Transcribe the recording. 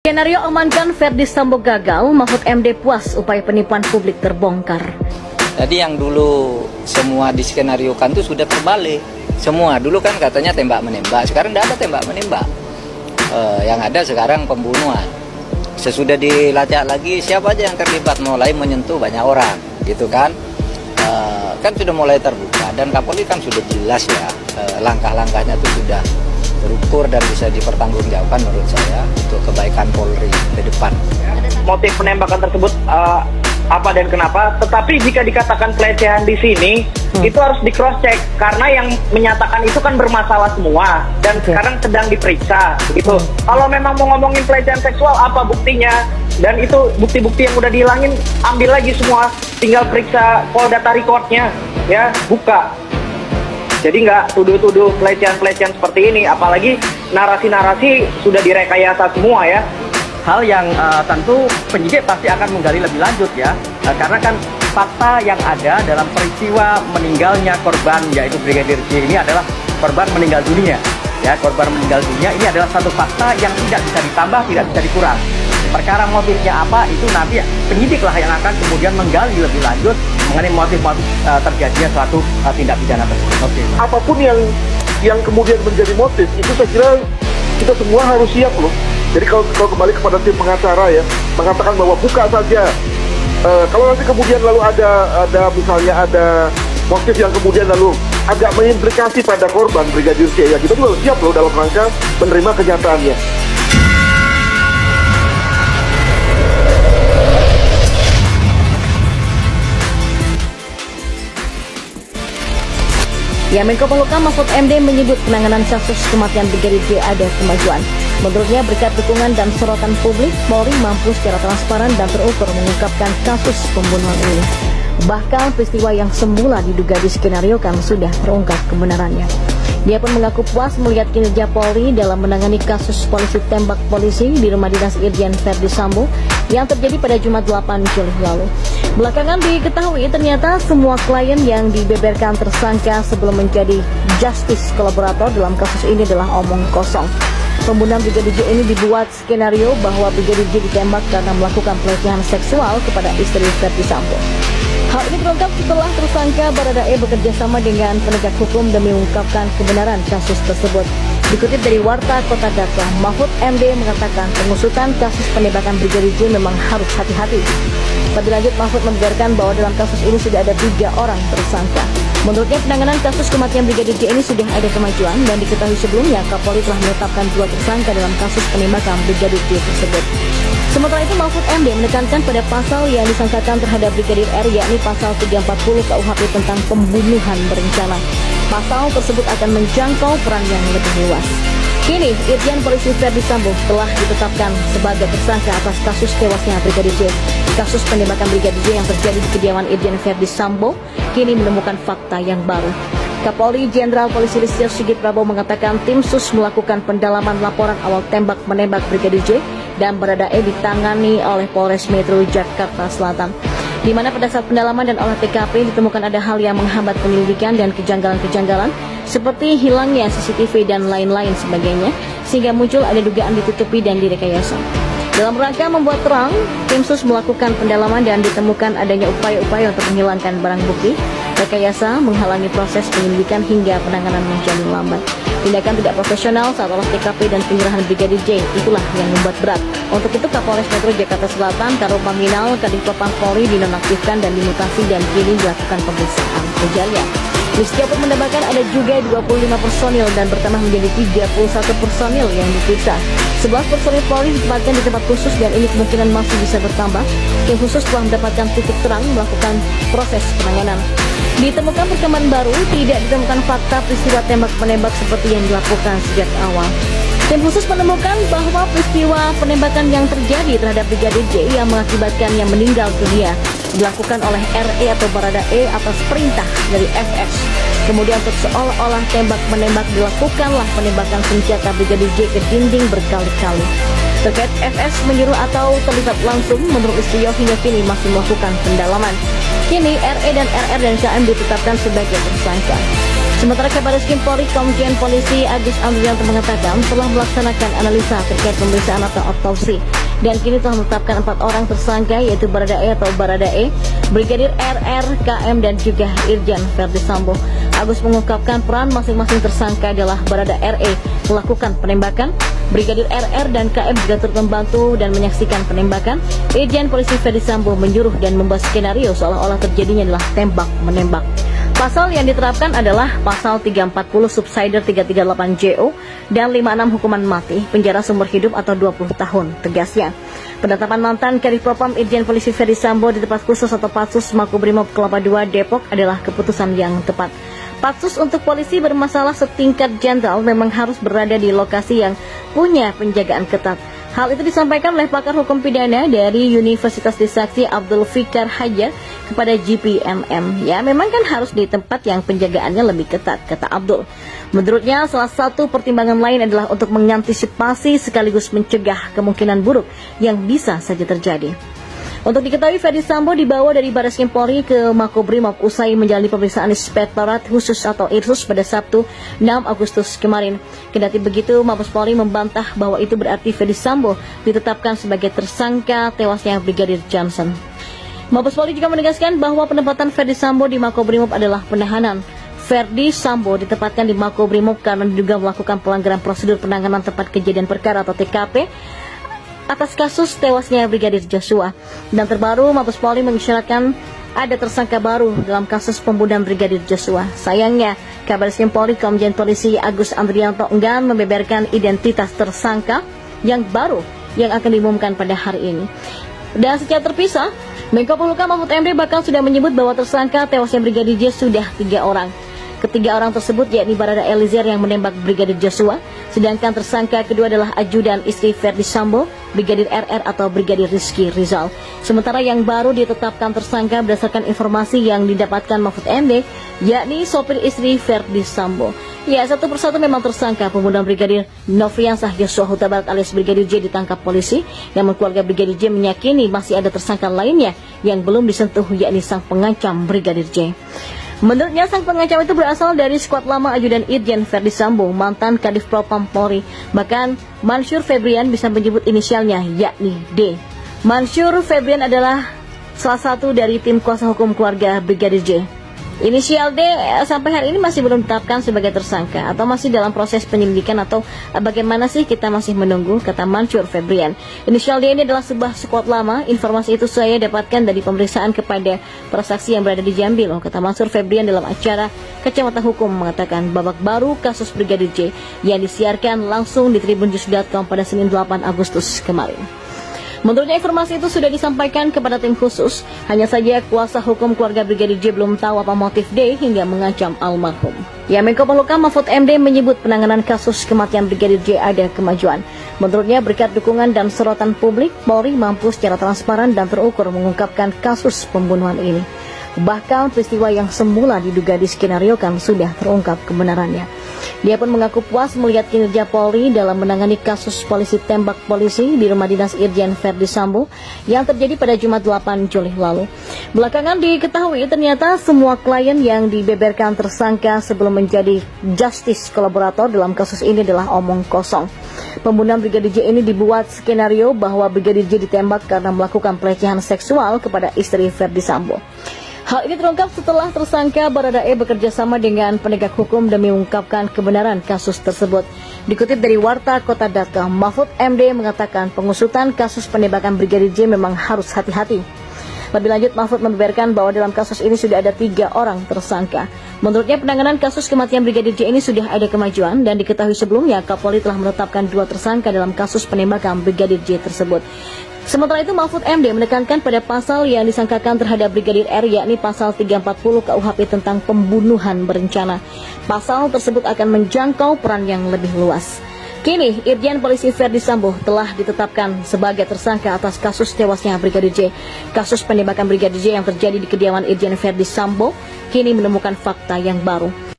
Skenario amankan Verdi Sambo gagal, Mahfud MD puas upaya penipuan publik terbongkar. Jadi yang dulu semua diskenariokan itu sudah terbalik. Semua dulu kan katanya tembak-menembak, sekarang tidak ada tembak-menembak. Yang ada sekarang pembunuhan. Sesudah dilacak lagi siapa aja yang terlibat, mulai menyentuh banyak orang, gitu kan. Kan sudah mulai terbuka dan Kapolri kan sudah jelas ya, langkah-langkahnya itu sudah terukur dan bisa dipertanggungjawabkan menurut saya untuk kebaikan Polri ke depan. Motif penembakan tersebut apa dan kenapa? Tetapi jika dikatakan pelecehan di sini, itu harus di cross check karena yang menyatakan itu kan bermasalah semua dan sekarang sedang diperiksa, gitu. Kalau memang mau ngomongin pelecehan seksual, apa buktinya? Dan itu bukti-bukti yang udah dihilangin, ambil lagi semua, tinggal periksa Polda data recordnya, ya, buka. Jadi nggak tuduh-tuduh pelecehan-pelecehan seperti ini, apalagi narasi-narasi sudah direkayasa semua ya. Hal yang tentu penyidik pasti akan menggali lebih lanjut ya, karena kan fakta yang ada dalam peristiwa meninggalnya korban yaitu Brigadir J ini adalah korban meninggal dunia. Ya, korban meninggal dunia ini adalah satu fakta yang tidak bisa ditambah, tidak bisa dikurang. Perkara motifnya apa itu nanti penyidiklah yang akan kemudian menggali lebih lanjut mengenai motif-motif terjadinya suatu tindak pidana tersebut. Apapun yang kemudian menjadi motif itu saya kira kita semua harus siap loh. Jadi kalau kembali kepada tim pengacara ya, mengatakan bahwa buka saja. Kalau nanti kemudian lalu ada misalnya ada motif yang kemudian lalu agak mengimplikasi pada korban Brigadir J, ya kita juga harus siap loh dalam rangka menerima kenyataannya. Ya, Menko Polhukam Mahfud MD menyebut penanganan kasus kematian Brigadir J ada kemajuan. Menurutnya berkat dukungan dan sorotan publik, Polri mampu secara transparan dan terukur mengungkapkan kasus pembunuhan ini. Bahkan peristiwa yang semula diduga diskenariokan sudah terungkap kebenarannya. Dia pun mengaku puas melihat kinerja Polri dalam menangani kasus polisi tembak polisi di rumah dinas Irjen Verdi Sambo yang terjadi pada Jumat 8 Juli lalu. Belakangan diketahui ternyata semua klien yang dibeberkan tersangka sebelum menjadi justice kolaborator dalam kasus ini adalah omong kosong. Pembunuhan Brigadir J ini dibuat skenario bahwa Brigadir J ditembak karena melakukan pelecehan seksual kepada istri Verdi Sambo. Hal ini terungkap setelah tersangka Baradae bekerja sama dengan penegak hukum demi mengungkapkan kebenaran kasus tersebut. Dikutip dari Warta Kota Dakwah, Mahfud MD mengatakan pengusutan kasus penembakan Brigadir J memang harus hati-hati. Lebih lanjut, Mahfud membenarkan bahwa dalam kasus ini sudah ada 3 orang tersangka. Menurutnya penanganan kasus kematian Brigadir J ini sudah ada kemajuan dan diketahui sebelumnya Kapolri telah menetapkan 2 tersangka dalam kasus penembakan Brigadir J tersebut. Sementara itu, Mahfud MD menekankan pada pasal yang disangkakan terhadap Brigadir R, yakni pasal 340 KUHP tentang pembunuhan berencana. Pasal tersebut akan menjangkau peran yang lebih luas. Kini, Irjen Polisi Verdi Sambo telah ditetapkan sebagai tersangka atas kasus tewasnya Brigadir J. Kasus penembakan Brigadir J yang terjadi di kediaman Irjen Verdi Sambo kini menemukan fakta yang baru. Kapolri Jenderal Polisi Listio Sigit Prabowo mengatakan tim sus melakukan pendalaman laporan awal tembak menembak Brigadir J dan Baradae ditangani oleh Polres Metro Jakarta Selatan, di mana pada saat pendalaman dan olah TKP ditemukan ada hal yang menghambat penyelidikan dan kejanggalan-kejanggalan seperti hilangnya CCTV dan lain-lain sebagainya, sehingga muncul ada dugaan ditutupi dan direkayasa. Dalam rangka membuat terang, tim sus melakukan pendalaman dan ditemukan adanya upaya-upaya untuk menghilangkan barang bukti, rekayasa, menghalangi proses penyelidikan hingga penanganan menjadi lambat. Tindakan tidak profesional saat olah TKP dan penyerahan Brigadir J itulah yang membuat berat. Untuk itu Kapolres Metro Jakarta Selatan, Karopaminal, Kadifropam Polri dinonaktifkan dan dimutasi dan kini dilakukan pemeriksaan pencarian. Listio pun menambahkan ada juga 25 personil dan bertambah menjadi 31 personil yang diperiksa. 11 personil Polri ditempatkan di tempat khusus dan ini kemungkinan masih bisa bertambah. Tim khusus telah mendapatkan titik terang melakukan proses penanganan. Ditemukan perkembangan baru, tidak ditemukan fakta peristiwa tembak-menembak seperti yang dilakukan sejak awal. Tim khusus menemukan bahwa peristiwa penembakan yang terjadi terhadap Brigadir J yang mengakibatkannya meninggal dunia dilakukan oleh RE atau Baradae atas perintah dari FS. Kemudian untuk seolah-olah tembak-menembak dilakukanlah penembakan senjata Brigadir J ke dinding berkali-kali. Terkait FS menyuruh atau terlibat langsung, menurut Listio hingga kini masih melakukan pendalaman. Kini RE dan RR dan KM ditetapkan sebagai tersangka. Sementara Kabar Eskrim Polri Komjen Polisi Agus Andrianto mengatakan telah melaksanakan analisa terkait pemeriksaan atau otopsi dan kini telah menetapkan 4 orang tersangka yaitu Baradae atau Baradae, Brigadir RR, KM dan juga Irjen Verdi Sambo. Agus mengungkapkan peran masing-masing tersangka adalah Barada RE melakukan penembakan, Brigadir RR dan KM juga turut membantu dan menyaksikan penembakan. Irjen Polisi Verdi Sambo menyuruh dan membuat skenario seolah-olah terjadinya adalah tembak-menembak. Pasal yang diterapkan adalah Pasal 340 Subsider 338 JO dan 56 hukuman mati, penjara seumur hidup atau 20 tahun tegasnya. Penetapan mantan Kadif Propam Irjen Polisi Verdi Sambo di tempat khusus atau Patsus Makobrimob Kelapa II Depok adalah keputusan yang tepat. Patsus untuk polisi bermasalah setingkat jenderal memang harus berada di lokasi yang punya penjagaan ketat. Hal itu disampaikan oleh pakar hukum pidana dari Universitas Trisakti Abdul Fikar Hajar kepada GPMM. Ya, memang kan harus di tempat yang penjagaannya lebih ketat, kata Abdul. Menurutnya, salah satu pertimbangan lain adalah untuk mengantisipasi sekaligus mencegah kemungkinan buruk yang bisa saja terjadi. Untuk diketahui, Verdi Sambo dibawa dari Barreskrim Polri ke Makobrimob usai menjalani pemeriksaan Inspektorat Khusus atau Irsus pada Sabtu 6 Agustus kemarin. Kendati begitu, Mabes Polri membantah bahwa itu berarti Verdi Sambo ditetapkan sebagai tersangka tewasnya Brigadir Johnson. Mabes Polri juga menegaskan bahwa penempatan Verdi Sambo di Makobrimob adalah penahanan. Verdi Sambo ditempatkan di Makobrimob karena diduga melakukan pelanggaran prosedur penanganan tempat kejadian perkara atau TKP atas kasus tewasnya Brigadir Joshua. Dan terbaru, Mabes Polri mengisyaratkan ada tersangka baru dalam kasus pembunuhan Brigadir Joshua. Sayangnya, Kabar Eskrim Polri Komjen Polisi Agus Andrianto enggan membeberkan identitas tersangka yang baru yang akan diumumkan pada hari ini. Dan secara terpisah, Menko Polhukam Mahfud MD bahkan sudah menyebut bahwa tersangka tewasnya Brigadir J sudah 3 orang. Ketiga orang tersebut yakni Barada Eliezer yang menembak Brigadir Joshua, sedangkan tersangka kedua adalah ajudan istri Verdi Sambo, Brigadir RR atau Brigadir Rizky Rizal. Sementara yang baru ditetapkan tersangka berdasarkan informasi yang didapatkan Mahfud MD, yakni sopir istri Verdi Sambo. Ya, satu persatu memang tersangka pembunuhan Brigadir Nofriansah Yosua Huta Barat alias Brigadir J ditangkap polisi. Namun keluarga Brigadir J meyakini masih ada tersangka lainnya yang belum disentuh, yakni sang pengancam Brigadir J. Menurutnya, sang pengancam itu berasal dari skuad lama ajudan Irjen Verdi Sambo, mantan Kadif Propam Polri. Bahkan Mansur Febrian bisa menyebut inisialnya, yakni D. Mansur Febrian adalah salah satu dari tim kuasa hukum keluarga Brigadir J. Inisial D sampai hari ini masih belum ditetapkan sebagai tersangka atau masih dalam proses penyelidikan atau bagaimana sih, kita masih menunggu, kata Mansur Febrian. Inisial D ini adalah sebuah skuad lama. Informasi itu saya dapatkan dari pemeriksaan kepada para saksi yang berada di Jambi loh, kata Mansur Febrian dalam acara Kacamata Hukum mengatakan babak baru kasus Brigadir J yang disiarkan langsung di tribunnews.com pada Senin 8 Agustus kemarin. Menurutnya informasi itu sudah disampaikan kepada tim khusus, hanya saja kuasa hukum keluarga Brigadir J belum tahu apa motif D hingga mengancam almarhum. Ya, Menko Polhukam Mahfud MD menyebut penanganan kasus kematian Brigadir J ada kemajuan. Menurutnya berkat dukungan dan sorotan publik, Polri mampu secara transparan dan terukur mengungkapkan kasus pembunuhan ini. Bahkan peristiwa yang semula diduga diskenariokan sudah terungkap kebenarannya. Dia pun mengaku puas melihat kinerja Polri dalam menangani kasus polisi tembak polisi di rumah dinas Irjen Verdi Sambo yang terjadi pada Jumat 8 Juli lalu. Belakangan diketahui ternyata semua klien yang dibeberkan tersangka sebelum menjadi justice kolaborator dalam kasus ini adalah omong kosong. Pembunuhan Brigadir J ini dibuat skenario bahwa Brigadir J ditembak karena melakukan pelecehan seksual kepada istri Verdi Sambo. Hal ini terungkap setelah tersangka Baradae bekerja sama dengan penegak hukum demi mengungkapkan kebenaran kasus tersebut. Dikutip dari warta.kota.com, Mahfud MD mengatakan pengusutan kasus penembakan Brigadir J memang harus hati-hati. Lebih lanjut, Mahfud membeberkan bahwa dalam kasus ini sudah ada 3 orang tersangka. Menurutnya penanganan kasus kematian Brigadir J ini sudah ada kemajuan dan diketahui sebelumnya Kapolri telah menetapkan 2 tersangka dalam kasus penembakan Brigadir J tersebut. Sementara itu, Mahfud MD menekankan pada pasal yang disangkakan terhadap Brigadir R, yakni pasal 340 KUHP tentang pembunuhan berencana. Pasal tersebut akan menjangkau peran yang lebih luas. Kini, Irjen Polisi Verdi Sambo telah ditetapkan sebagai tersangka atas kasus tewasnya Brigadir J. Kasus penembakan Brigadir J yang terjadi di kediaman Irjen Verdi Sambo kini menemukan fakta yang baru.